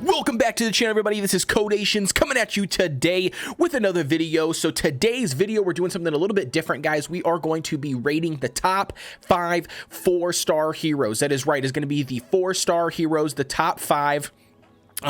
Welcome back to the channel, everybody. This is Kodeations coming at you today with another video. So today's video, we're doing something a little bit different, guys. We are going to be rating the top 5 4-star heroes. That is right. It's going to be the 4-star heroes, the top 5.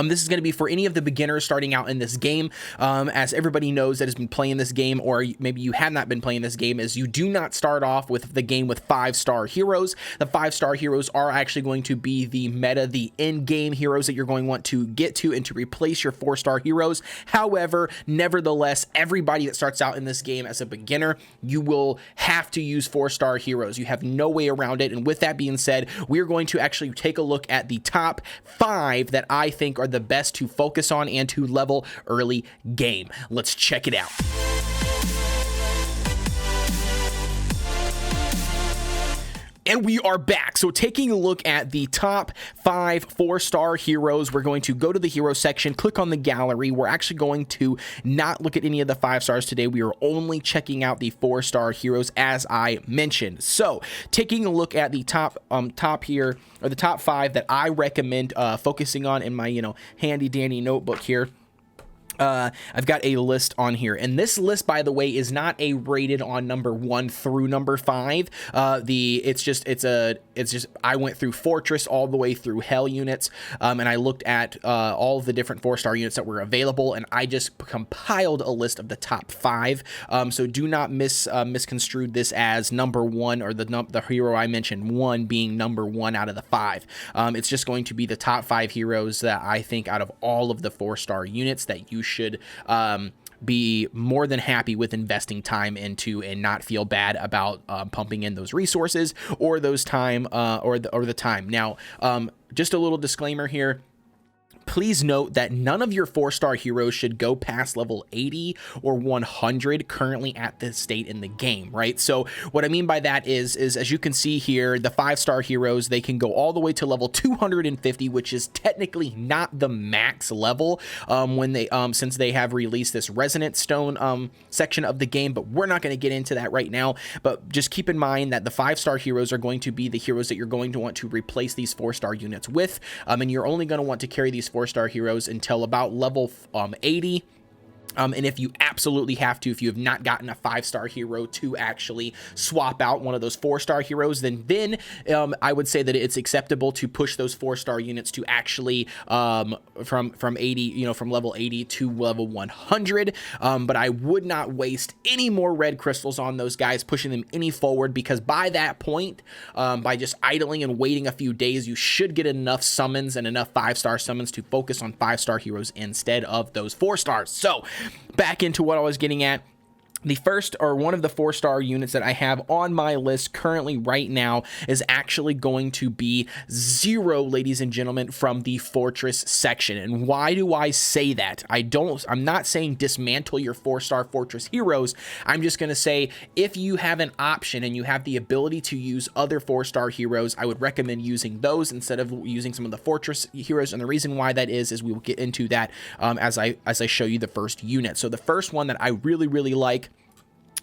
This is going to be for any of the beginners starting out in this game. As everybody knows that has been playing this game, or maybe you have not been playing this game, is you do not start off with the game with 5-star heroes. The 5-star heroes are actually going to be the meta, the in-game heroes that you're going to want to get to and to replace your 4-star heroes. However, nevertheless, everybody that starts out in this game as a beginner, you will have to use 4-star heroes. You have no way around it. And with that being said, we're going to actually take a look at the top 5 that I think are the best to focus on and to level early game. Let's check it out. And we are back. So taking a look at the top 5 4-star heroes, we're going to go to the hero section, click on the gallery. We're actually going to not look at any of the 5 stars today. We are only checking out the 4-star heroes as I mentioned. So taking a look at the top here, or the top 5 that I recommend focusing on in my, handy dandy notebook here. I've got a list on here, and this list, by the way, is not a rated on number 1 through number 5. It's just I went through Fortress all the way through Hell units, and I looked at all of the different 4-star units that were available, and I just compiled a list of the top 5. So do not misconstrue this as number 1, or the hero I mentioned 1 being number 1 out of the 5. It's just going to be the top 5 heroes that I think out of all of the 4-star units that you should be more than happy with investing time into and not feel bad about pumping in those resources or those time or the time. Now, just a little disclaimer here. Please note that none of your 4-star heroes should go past level 80 or 100 currently at this state in the game, right? So what I mean by that is as you can see here, the 5-star heroes, they can go all the way to level 250, which is technically not the max level when they since they have released this Resonant Stone section of the game, but we're not going to get into that right now. But just keep in mind that the 5-star heroes are going to be the heroes that you're going to want to replace these 4-star units with, and you're only going to want to carry these 4-star heroes until about level 80. And if you absolutely have to, if you have not gotten a 5-star hero to actually swap out one of those 4-star heroes, then I would say that it's acceptable to push those 4-star units to actually from 80, from level 80 to level 100. But I would not waste any more red crystals on those guys, pushing them any forward, because by that point, by just idling and waiting a few days, you should get enough summons and enough 5-star summons to focus on 5-star heroes instead of those 4-stars. So back into what I was getting at. The first, or one of the 4-star units that I have on my list currently right now, is actually going to be Zero, ladies and gentlemen, from the Fortress section. And why do I say that? I'm not saying dismantle your 4-star Fortress heroes. I'm just going to say if you have an option and you have the ability to use other 4-star heroes, I would recommend using those instead of using some of the Fortress heroes. And the reason why that is we will get into that as I show you the first unit. So the first one that I really like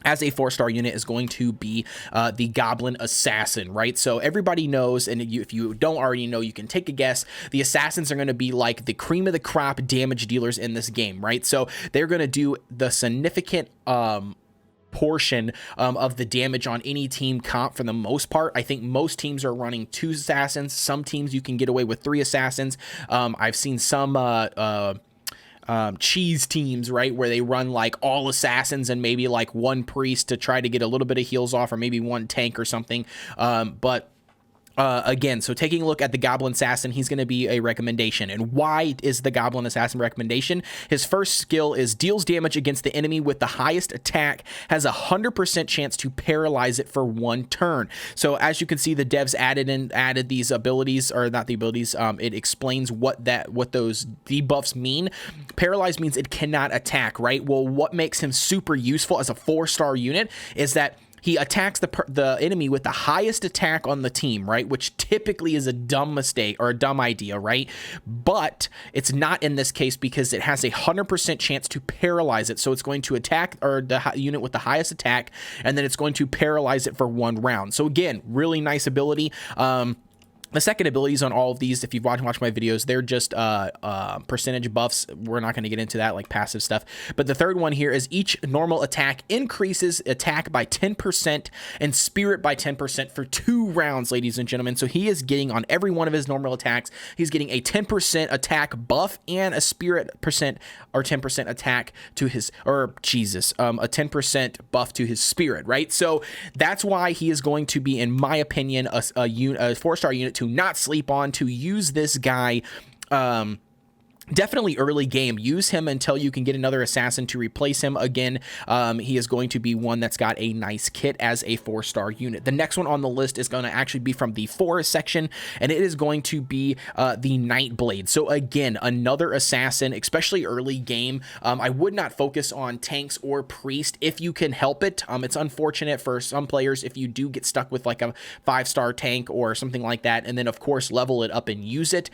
as a 4-star unit is going to be the Goblin Assassin, right? So everybody knows, and if you don't already know, you can take a guess. The Assassins are going to be like the cream of the crop damage dealers in this game, right? So they're going to do the significant portion of the damage on any team comp for the most part. I think most teams are running 2 Assassins. Some teams you can get away with 3 Assassins. I've seen some cheese teams, right, where they run like all assassins and maybe like 1 priest to try to get a little bit of heals off, or maybe 1 tank or something. Again, so taking a look at the Goblin Assassin, he's going to be a recommendation. And why is the Goblin Assassin recommendation? His first skill is deals damage against the enemy with the highest attack, has a 100% chance to paralyze it for 1 turn. So as you can see, the devs added these abilities, or not the abilities, it explains what those debuffs mean. Paralyze means it cannot attack, right? Well, what makes him super useful as a 4-star unit is that he attacks the enemy with the highest attack on the team, right? Which typically is a dumb mistake or a dumb idea, right? But it's not in this case because it has a 100% chance to paralyze it. So it's going to attack the unit with the highest attack, and then it's going to paralyze it for 1 round. So again, really nice ability. The second abilities on all of these, if you've watched my videos, they're just percentage buffs. We're not going to get into that, like passive stuff. But the third one here is each normal attack increases attack by 10% and spirit by 10% for 2 rounds, ladies and gentlemen. So he is getting on every one of his normal attacks, he's getting a 10% attack buff and a spirit percent or 10% attack to his, or Jesus, a 10% buff to his spirit, right? So that's why he is going to be, in my opinion, a 4-star unit to not sleep on, to use this guy. Definitely early game. Use him until you can get another assassin to replace him. Again, he is going to be one that's got a nice kit as a 4-star unit. The next one on the list is going to actually be from the forest section, and it is going to be the Nightblade. So again, another assassin, especially early game. I would not focus on tanks or priest if you can help it. It's unfortunate for some players if you do get stuck with like a 5-star tank or something like that, and then of course level it up and use it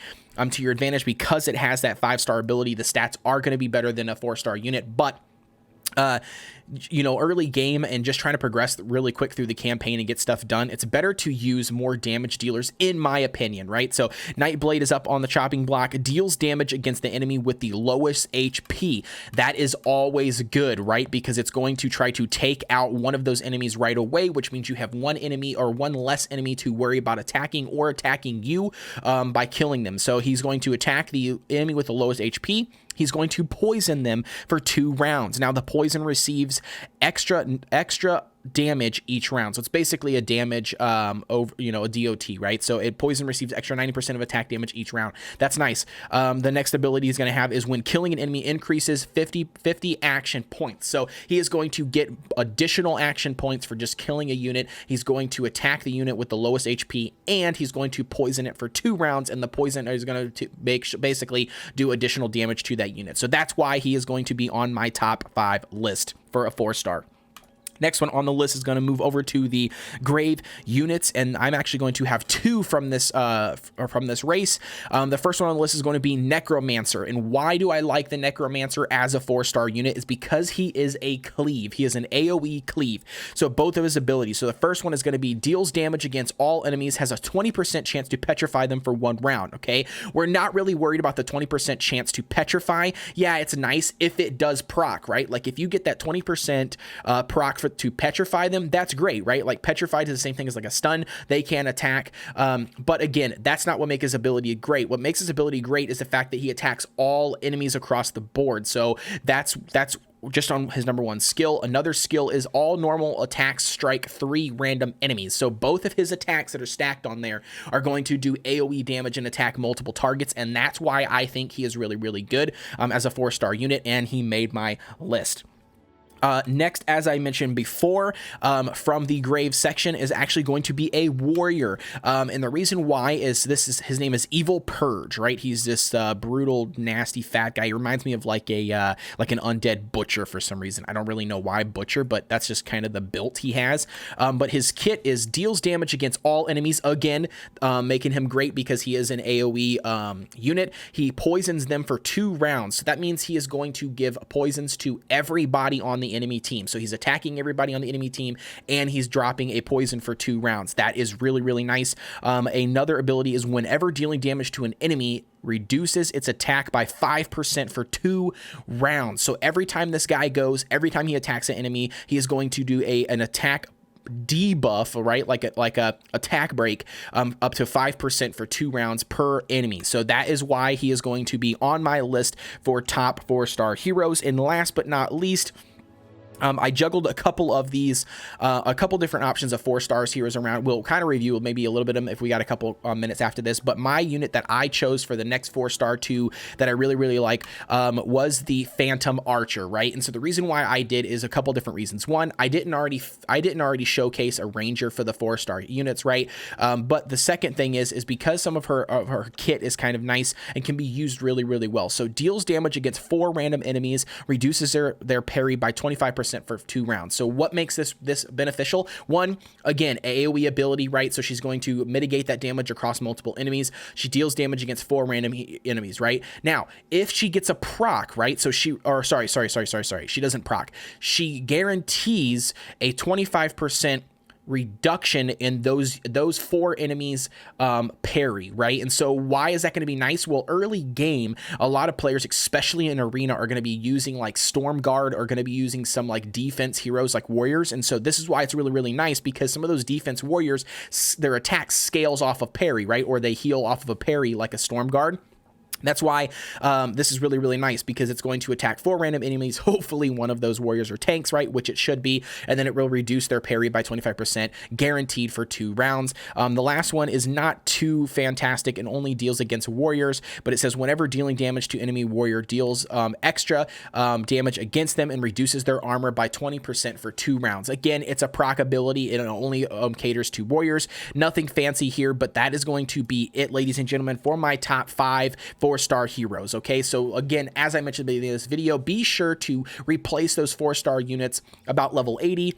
to your advantage, because it has that 5-star ability. The stats are going to be better than a 4-star unit, but you know, early game and just trying to progress really quick through the campaign and get stuff done, it's better to use more damage dealers, in my opinion, right? So Nightblade is up on the chopping block, deals damage against the enemy with the lowest HP. That is always good, right? Because it's going to try to take out one of those enemies right away, which means you have one enemy or one less enemy to worry about attacking or attacking you by killing them. So he's going to attack the enemy with the lowest HP. He's going to poison them for 2 rounds. Now, the poison receives extra damage each round. So it's basically a damage over, you know, a DOT, right? So poison receives extra 90% of attack damage each round. That's nice. The next ability he's going to have is when killing an enemy increases 50 action points. So he is going to get additional action points for just killing a unit. He's going to attack the unit with the lowest HP, and he's going to poison it for 2 rounds, and the poison is going to basically do additional damage to that unit. So that's why he is going to be on my top 5 list for a 4-star. Next one on the list is going to move over to the grave units, and I'm actually going to have 2 from this race. The first one on the list is going to be Necromancer, and why do I like the Necromancer as a 4-star unit is because he is a cleave. He is an AoE cleave, so both of his abilities. So the first one is going to be deals damage against all enemies, has a 20% chance to petrify them for 1 round, okay? We're not really worried about the 20% chance to petrify. Yeah, it's nice if it does proc, right? Like if you get that 20% proc to petrify them, that's great, right? Like petrified is the same thing as like a stun. They can attack, but again, that's not what makes his ability great. What makes his ability great is the fact that he attacks all enemies across the board. So that's just on his number 1 skill. Another skill is all normal attacks strike 3 random enemies. So both of his attacks that are stacked on there are going to do AoE damage and attack multiple targets, and that's why I think he is really, really good as a 4-star unit, and he made my list. Next, as I mentioned before, from the grave section is actually going to be a warrior. And the reason why is his name is Evil Purge, right? He's this brutal, nasty, fat guy. He reminds me of like an undead butcher for some reason. I don't really know why butcher, but that's just kind of the build he has. But his kit is deals damage against all enemies, again, making him great because he is an AoE unit. He poisons them for 2 rounds. So that means he is going to give poisons to everybody on the enemy team. So he's attacking everybody on the enemy team, and he's dropping a poison for 2 rounds. That is really, really nice. Another ability is whenever dealing damage to an enemy, reduces its attack by 5% for 2 rounds. So every time this guy goes, every time he attacks an enemy, he is going to do an attack debuff, right? Like a attack break, up to 5% for 2 rounds per enemy. So that is why he is going to be on my list for top 4-star heroes. And last but not least, I juggled a couple of these, a couple different options of 4-star heroes around. We'll kind of review maybe a little bit of them if we got a couple minutes after this. But my unit that I chose for the next 4-star 2 that I really, really like was the Phantom Archer, right? And so the reason why I did is a couple different reasons. One, I didn't already showcase a Ranger for the 4-star units, right? But the second thing is because some of her kit is kind of nice and can be used really, really well. So deals damage against 4 random enemies, reduces their parry by 25% for 2 rounds. So what makes this beneficial? One, again, AoE ability, right? So she's going to mitigate that damage across multiple enemies. She deals damage against 4 random enemies, right? Now, if she gets a proc, right? So she doesn't proc. She guarantees a 25% reduction in those 4 enemies parry, right? And so why is that going to be nice? Well, early game, a lot of players, especially in arena, are going to be using like Storm Guard, are going to be using some like defense heroes like warriors. And so this is why it's really, really nice, because some of those defense warriors, their attack scales off of parry, right? Or they heal off of a parry like a Storm Guard. That's why this is really, really nice, because it's going to attack 4 random enemies. Hopefully one of those warriors are tanks, right? Which it should be. And then it will reduce their parry by 25%, guaranteed for 2 rounds. The last one is not too fantastic and only deals against warriors, but it says whenever dealing damage to enemy warrior deals extra damage against them and reduces their armor by 20% for 2 rounds. Again, it's a proc ability. It only caters to warriors. Nothing fancy here, but that is going to be it, ladies and gentlemen, for my top 5 4-star heroes. Okay, so again, as I mentioned in this video, be sure to replace those 4-star units about level 80,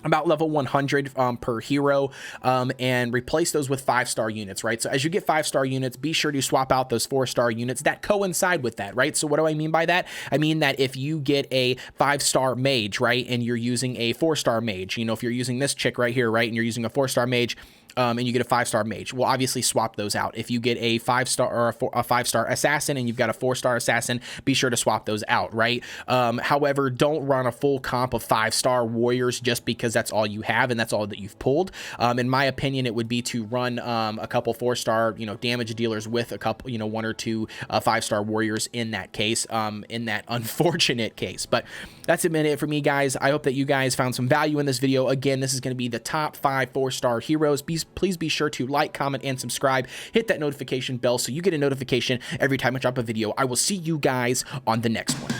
about level 100 per hero, and replace those with 5-star units, right? So as you get 5-star units, be sure to swap out those 4-star units that coincide with that, right? So what do I mean by that? I mean that if you get a 5-star mage, right, and you're using a 4-star mage, you know, if you're using this chick right here, right, and you're using a 4-star mage, and you get a 5-star mage, well, obviously swap those out. If you get a 5-star or a 5-star assassin and you've got a 4-star assassin, be sure to swap those out, right? However, don't run a full comp of 5-star warriors just because that's all you have and that's all that you've pulled. In my opinion, it would be to run a couple 4-star, you know, damage dealers with a couple, you know, 1 or 2 5-star warriors in that case, in that unfortunate case. But that's a minute for me, guys. I hope that you guys found some value in this video. Again, this is going to be the top 5 4-star heroes. Please be sure to like, comment, and subscribe. Hit that notification bell so you get a notification every time I drop a video. I will see you guys on the next one.